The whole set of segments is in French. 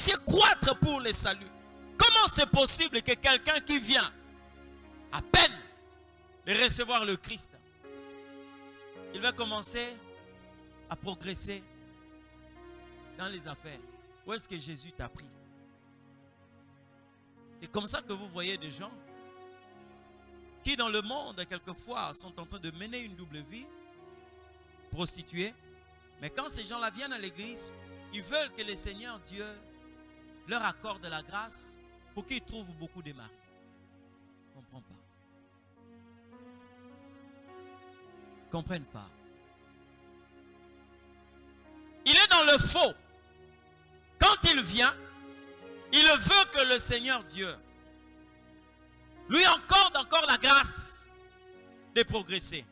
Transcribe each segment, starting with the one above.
puissiez croître pour le salut. Comment c'est possible que quelqu'un qui vient à peine de recevoir le Christ, il va commencer à progresser dans les affaires? Où est-ce que Jésus t'a pris? C'est comme ça que vous voyez des gens qui dans le monde, quelquefois, sont en train de mener une double vie, prostituée. Mais quand ces gens-là viennent à l'église, ils veulent que le Seigneur Dieu leur accorde la grâce pour qu'ils trouvent beaucoup de maris. Je ne comprends pas. Ils ne comprennent pas. Il est dans le faux. Quand il vient, il veut que le Seigneur Dieu lui accorde encore la grâce de progresser.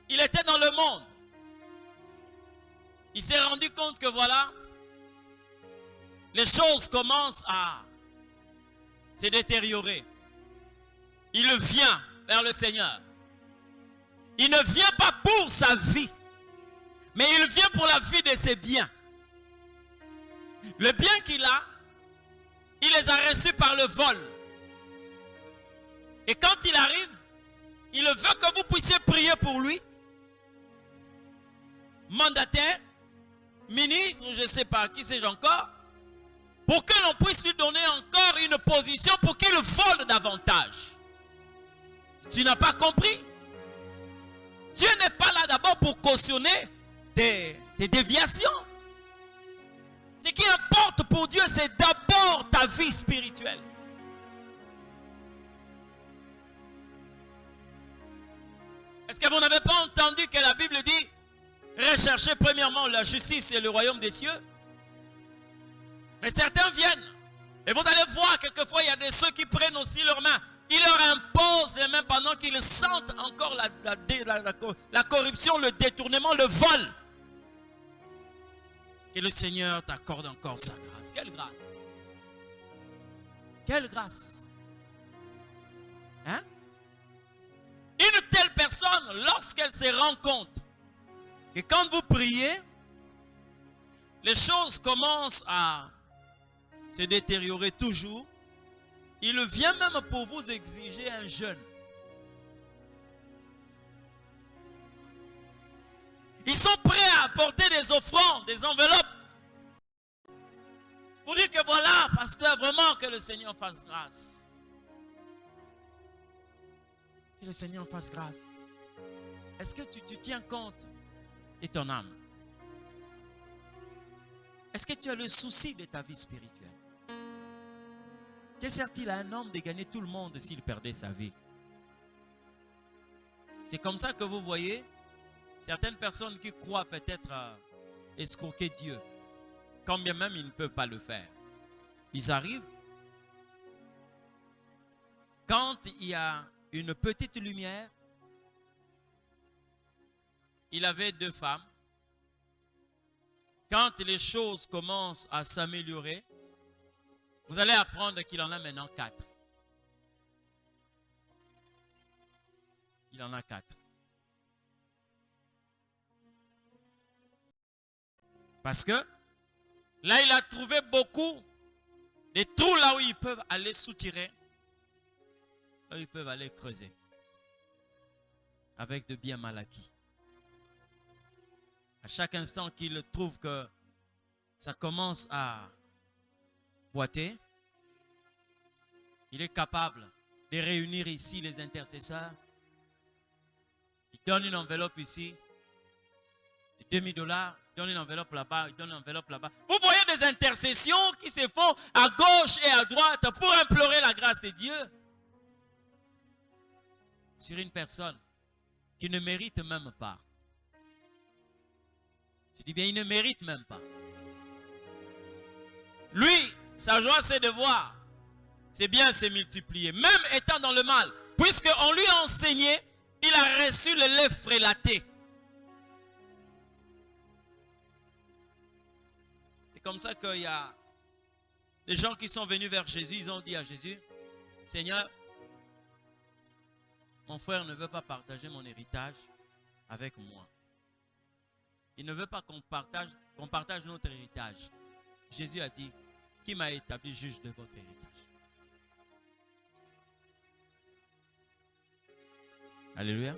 Il était dans le monde. Il s'est rendu compte que voilà, les choses commencent à se détériorer. Il vient vers le Seigneur. Il ne vient pas pour sa vie, mais il vient pour la vie de ses biens. Le bien qu'il a, il les a reçus par le vol. Et quand il arrive, il veut que vous puissiez prier pour lui. Mandataire, ministre, je ne sais pas, qui sais-je encore, pour que l'on puisse lui donner encore une position pour qu'il vole davantage. Tu n'as pas compris? Dieu n'est pas là d'abord pour cautionner tes déviations. Ce qui importe pour Dieu, c'est d'abord ta vie spirituelle. Est-ce que vous n'avez pas entendu que la Bible dit recherchez premièrement la justice et le royaume des cieux? Mais certains viennent. Et vous allez voir, quelquefois, il y a des ceux qui prennent aussi leurs mains. Ils leur imposent les mains pendant qu'ils sentent encore la corruption, le détournement, le vol. Que le Seigneur t'accorde encore sa grâce. Quelle grâce! Quelle grâce! Hein? Une telle personne, lorsqu'elle se rend compte que quand vous priez, les choses commencent à se détériorer toujours, il vient même pour vous exiger un jeûne. Ils sont prêts à apporter des offrandes, des enveloppes, pour dire que voilà, pasteur, vraiment que le Seigneur fasse grâce. Que le Seigneur fasse grâce. Est-ce que tu tiens compte de ton âme? Est-ce que tu as le souci de ta vie spirituelle? Que sert-il à un homme de gagner tout le monde s'il perdait sa vie? C'est comme ça que vous voyez certaines personnes qui croient peut-être escroquer Dieu, quand bien même ils ne peuvent pas le faire. Ils arrivent. Quand il y a une petite lumière, il avait 2 femmes. Quand les choses commencent à s'améliorer, vous allez apprendre qu'il en a maintenant 4. Il en a 4. Parce que là, il a trouvé beaucoup de trous là où ils peuvent aller soutirer, là où ils peuvent aller creuser, avec de biens mal acquis. À chaque instant qu'il trouve que ça commence à boiter, il est capable de réunir ici les intercesseurs. Il donne une enveloppe ici, $2000, il donne une enveloppe là-bas, il donne une enveloppe là-bas. Vous voyez des intercessions qui se font à gauche et à droite pour implorer la grâce de Dieu sur une personne qui ne mérite même pas. Je dis bien, il ne mérite même pas. Lui, sa joie, c'est de voir ses biens se multiplier, même étant dans le mal. Puisqu'on lui a enseigné, il a reçu le lait frélaté. C'est comme ça qu'il y a des gens qui sont venus vers Jésus, ils ont dit à Jésus, Seigneur, mon frère ne veut pas partager mon héritage avec moi. Il ne veut pas qu'on partage notre héritage. Jésus a dit, qui m'a établi juge de votre héritage? Alléluia.